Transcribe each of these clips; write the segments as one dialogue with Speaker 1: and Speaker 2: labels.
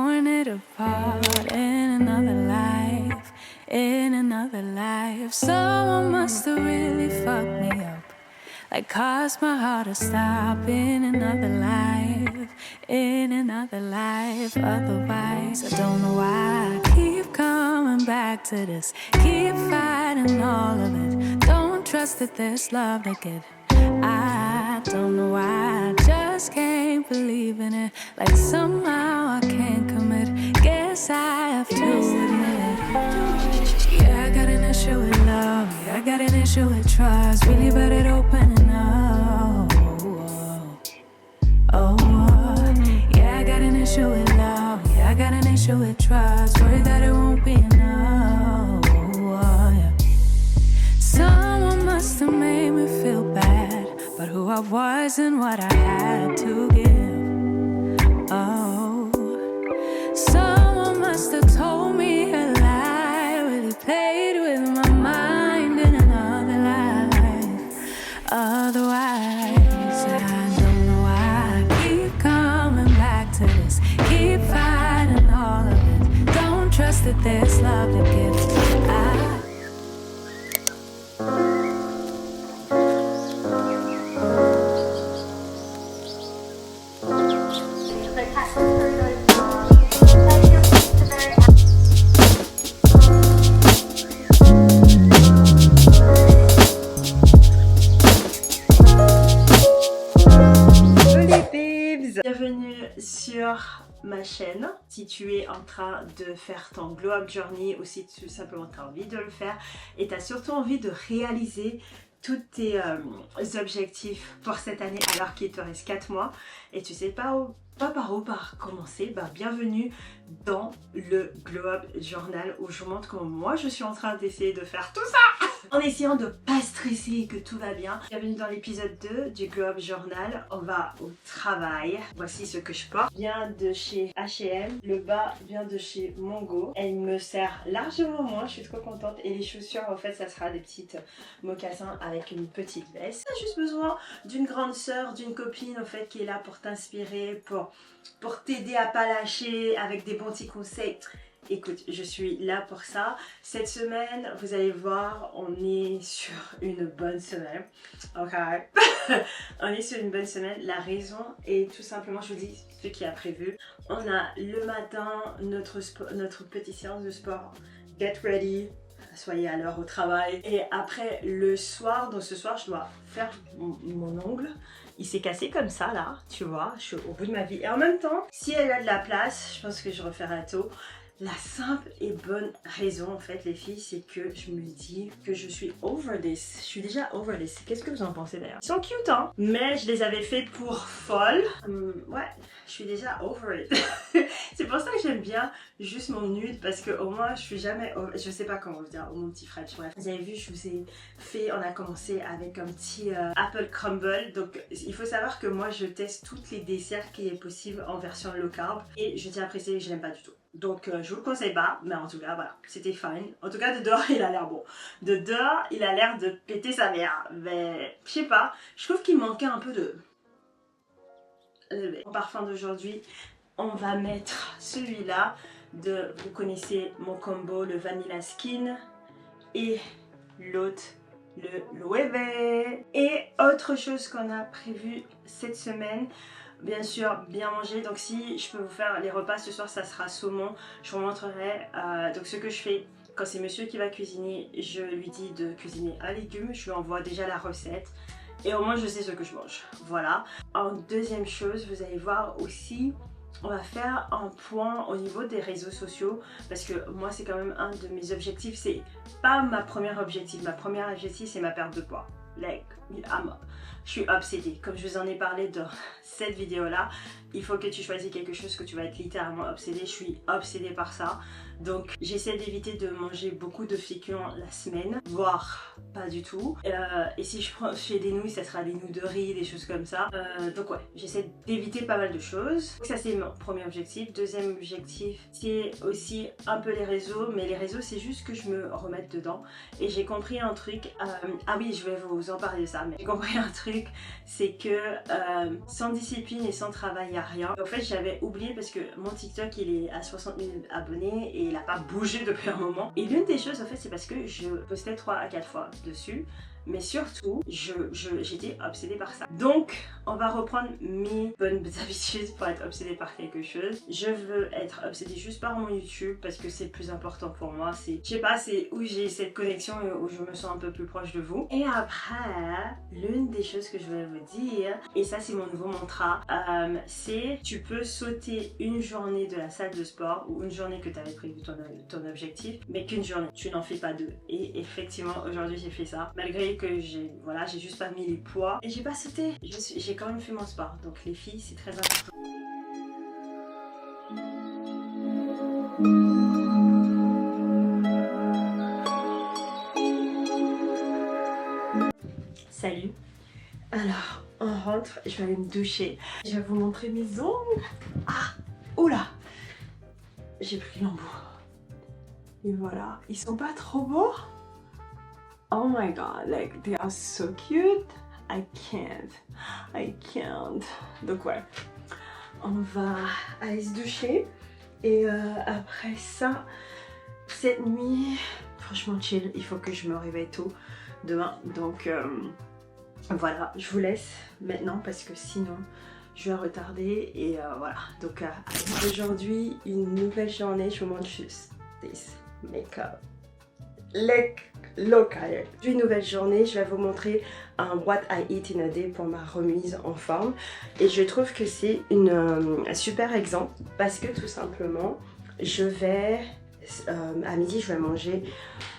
Speaker 1: torn it apart in another life, in another life. Someone must have really fucked me up, like caused my heart to stop in another life, in another life. Otherwise, I don't know why I keep coming back to this, keep fighting all of it. Don't trust that there's love to get. I don't know why I just can't believe in it, like somehow I can't commit. Guess I have to admit, yeah, I got an issue with love, yeah, I got an issue with trust. Really bad at opening up. Yeah, I got an issue with love, yeah, I got an issue with trust. Worried that it won't be enough. Yeah. Someone must have made me feel bad, but who I was and what I had to give. Oh, someone must have told me a lie, really played with my mind in another life. Otherwise, I don't know why I keep coming back to this, keep fighting all of it. Don't trust that there's love to give.
Speaker 2: Bienvenue sur ma chaîne. Si tu es en train de faire ton glow up journey ou si tout simplement tu as envie de le faire et tu as surtout envie de réaliser tous tes objectifs pour cette année alors qu'il te reste 4 mois et tu sais pas par où commencer, bienvenue dans le Glow Up Journal où je vous montre comment moi je suis en train d'essayer de faire tout ça en essayant de pas stresser et que tout va bien. Bienvenue dans l'épisode 2 du Glow Up Journal. On va au travail. Voici ce que je porte. Vient de chez H&M. Le bas vient de chez Mongo. Elle me sert largement moins. Je suis trop contente. Et les chaussures, en fait, ça sera des petites mocassins avec une petite veste. Tu as juste besoin d'une grande sœur, d'une copine, en fait, qui est là pour t'inspirer, pour t'aider à pas lâcher avec des bons petits conseils. Écoute, je suis là pour ça. Cette semaine, vous allez voir, on est sur une bonne semaine. Ok. On est sur une bonne semaine. La raison est tout simplement, je vous dis ce qui a prévu. On a le matin notre petite séance de sport. Get ready. Soyez à l'heure au travail. Et après le soir, donc ce soir, je dois faire mon ongle. Il s'est cassé comme ça là, tu vois. Je suis au bout de ma vie. Et en même temps, si elle a de la place, je pense que je referai tôt. La simple et bonne raison en fait les filles, c'est que je me dis que je suis over this. Je suis déjà over this. Qu'est-ce que vous en pensez d'ailleurs? Ils sont cute hein, mais je les avais fait pour folle. Ouais, je suis déjà over it. C'est pour ça que j'aime bien juste mon nude parce que au moins je suis jamais je sais pas comment vous dire, mon petit French. Bref, vous avez vu, je vous ai fait, on a commencé avec un petit apple crumble. Donc il faut savoir que moi je teste toutes les desserts qui est possible en version low carb et je tiens à préciser que je n'aime pas du tout. Donc je vous le conseille pas, mais en tout cas voilà, c'était fine. En tout cas de dehors il a l'air bon. De dehors il a l'air de péter sa mère. Mais je sais pas, je trouve qu'il manquait un peu de... En parfum d'aujourd'hui, on va mettre celui-là de... Vous connaissez mon combo, le Vanilla Skin et l'autre, le Loewe. Et autre chose qu'on a prévu cette semaine, bien sûr bien manger. Donc si je peux vous faire les repas ce soir, ça sera saumon. Je vous montrerai donc ce que je fais quand c'est monsieur qui va cuisiner. Je lui dis de cuisiner un légume, je lui envoie déjà la recette et au moins je sais ce que je mange. Voilà. En deuxième chose, vous allez voir aussi, on va faire un point au niveau des réseaux sociaux parce que moi c'est quand même un de mes objectifs. C'est pas ma première objectif, c'est ma perte de poids. Like, je suis obsédée. Comme je vous en ai parlé dans cette vidéo là, il faut que tu choisis quelque chose que tu vas être littéralement obsédée. Je suis obsédée par ça. Donc j'essaie d'éviter de manger beaucoup de féculents la semaine, voire pas du tout. Et si je fais des nouilles, ça sera des nouilles de riz, des choses comme ça. Donc ouais, j'essaie d'éviter pas mal de choses. Donc ça c'est mon premier objectif. Deuxième objectif, c'est aussi un peu les réseaux. Mais les réseaux, c'est juste que je me remette dedans. Et j'ai compris un truc. Ah oui, je vais vous en parler de ça. ça, mais j'ai compris un truc, c'est que sans discipline et sans travail, il n'y a rien. En fait, j'avais oublié parce que mon TikTok, il est à 60 000 abonnés et il n'a pas bougé depuis un moment. Et l'une des choses, en fait, c'est parce que je postais 3 à 4 fois dessus. Mais surtout, j'étais obsédée par ça. Donc, on va reprendre mes bonnes habitudes pour être obsédée par quelque chose. Je veux être obsédée juste par mon YouTube parce que c'est le plus important pour moi. C'est, je sais pas, c'est où j'ai cette connexion et où je me sens un peu plus proche de vous. Et après, l'une des choses que je vais vous dire, et ça c'est mon nouveau mantra, c'est tu peux sauter une journée de la salle de sport ou une journée que tu avais prévu ton objectif, mais qu'une journée, tu n'en fais pas deux. Et effectivement, aujourd'hui j'ai fait ça. Malgré que j'ai juste pas mis les poids et j'ai pas sauté. J'ai quand même fait mon sport. Donc les filles, c'est très important. Salut. Alors, on rentre, je vais aller me doucher. Je vais vous montrer mes ongles. Ah, oula. J'ai pris l'embout. Et voilà, ils sont pas trop beaux? Oh my god, like they are so cute. I can't. Donc ouais, on va aller se doucher. Et après ça, cette nuit, franchement chill, il faut que je me réveille tôt demain. Donc voilà, je vous laisse maintenant parce que sinon je vais retarder. Et voilà, donc aujourd'hui, une nouvelle journée, je vous montre juste this makeup. Look at it. Une nouvelle journée, je vais vous montrer un What I Eat in a Day pour ma remise en forme. Et je trouve que c'est un super exemple parce que tout simplement, je vais, à midi, je vais manger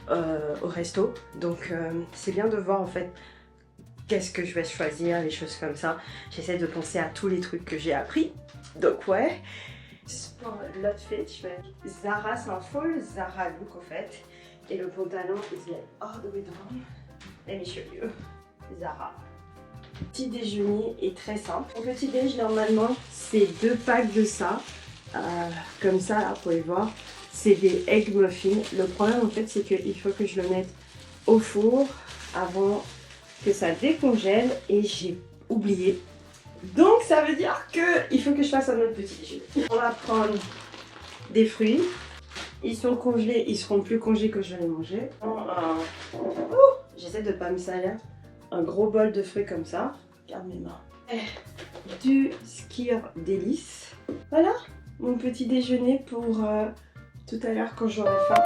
Speaker 2: au resto. Donc c'est bien de voir en fait qu'est-ce que je vais choisir, les choses comme ça. J'essaie de penser à tous les trucs que j'ai appris. Donc ouais. Pour l'outfit, je fais Zara, c'est un full Zara look en fait. Et le pantalon, il est all the way down. Let me show you. Zara. Petit déjeuner est très simple. Mon petit déj, normalement, c'est 2 packs de ça. Comme ça, là, vous pouvez voir. C'est des egg muffins. Le problème, en fait, c'est qu'il faut que je le mette au four avant que ça décongèle. Et j'ai oublié. Donc, ça veut dire qu'il faut que je fasse un autre petit déjeuner. On va prendre des fruits. Ils sont congelés, ils seront plus congelés que je vais les manger. J'essaie de pas me salir. Un gros bol de fruits comme ça. Regarde mes mains. Du Skyr délice. Voilà, mon petit déjeuner pour tout à l'heure quand j'aurai faim.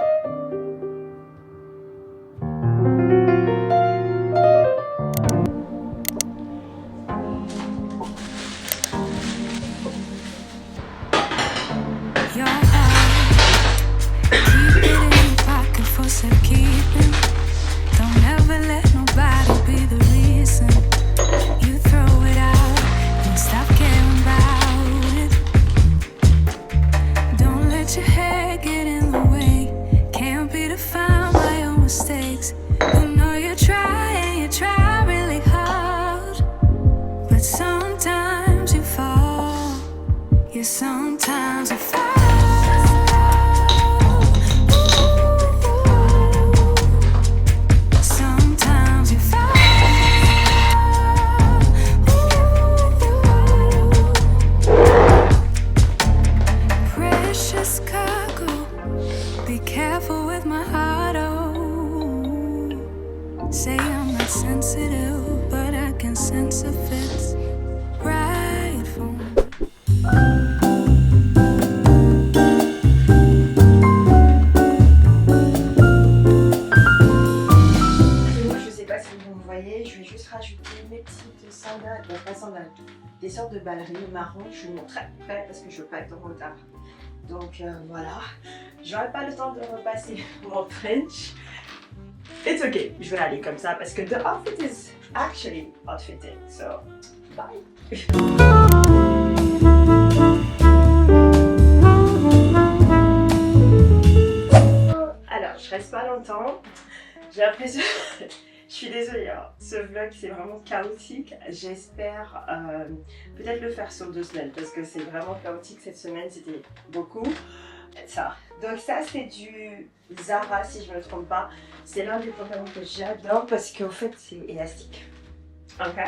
Speaker 1: Sometimes I fall. Sometimes you fall. Precious cargo. Be careful with my heart. Oh, say I'm not sensitive, but I can sense if it's right for me. Je vais juste rajouter mes petites sandales, pas sandales, des sortes de ballerines marron. Je vous montre après parce que je veux pas être en retard. Donc voilà, j'aurai pas le temps de repasser mon French. It's okay, je vais aller comme ça parce que the outfit is actually outfitting. So, bye. Alors, je reste pas longtemps. J'ai l'impression. Je suis désolée, hein. Ce vlog c'est vraiment chaotique. J'espère peut-être le faire sur 2 semaines parce que c'est vraiment chaotique cette semaine, c'était beaucoup. Ça. Donc ça c'est du Zara si je ne me trompe pas. C'est l'un des pantalons que j'adore parce qu'en fait c'est élastique.
Speaker 2: Ok.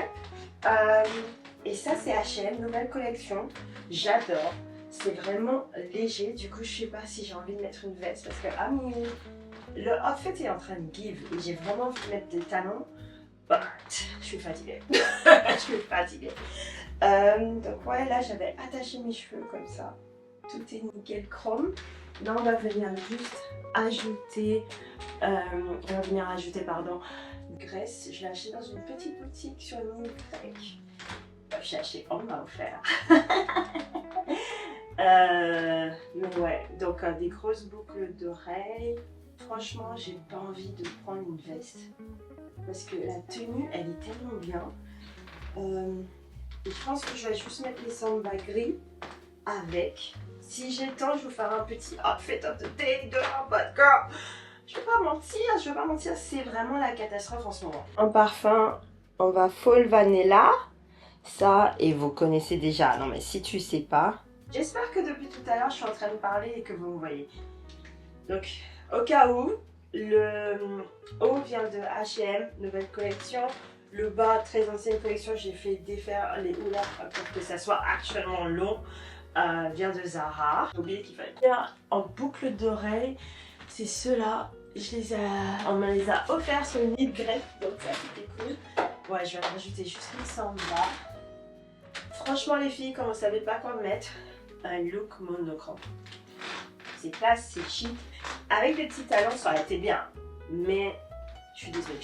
Speaker 2: Et ça c'est H&M, nouvelle collection. J'adore. C'est vraiment léger. Du coup, je sais pas si j'ai envie de mettre une veste parce que le outfit est en train de give et j'ai vraiment envie de mettre des talons. But je suis fatiguée. Je suis fatiguée. Donc ouais, là j'avais attaché mes cheveux comme ça. Tout est nickel chrome. Là on va venir juste ajouter, graisse. Je l'ai acheté dans une petite boutique sur Niltrek. J'ai acheté, on m'a offert. Mais ouais, donc des grosses boucles d'oreilles. Franchement, j'ai pas envie de prendre une veste parce que la tenue elle est tellement bien. Et je pense que je vais juste mettre les sandales gris avec. Si j'ai le temps, je vais vous faire un petit outfit of the day de but girl. Je vais pas mentir, c'est vraiment la catastrophe en ce moment. En parfum, on va Fall Vanilla. Ça, et vous connaissez déjà. Non mais si tu sais pas. J'espère que depuis tout à l'heure, je suis en train de parler et que vous me voyez. Donc, au cas où, le haut vient de H&M, nouvelle collection. Le bas, très ancienne collection, j'ai fait défaire les houlards pour que ça soit actuellement long. Vient de Zara. J'ai oublié qu'il fallait faire en boucle d'oreille. C'est ceux-là. On me les a offerts sur une île grecque, donc ça c'était cool. Ouais, je vais rajouter juste ça en bas. Franchement les filles, quand vous savez pas quoi mettre, un look monochrome. C'est classe, c'est chic. Avec des petits talons, ça aurait été bien. Mais je suis désolée.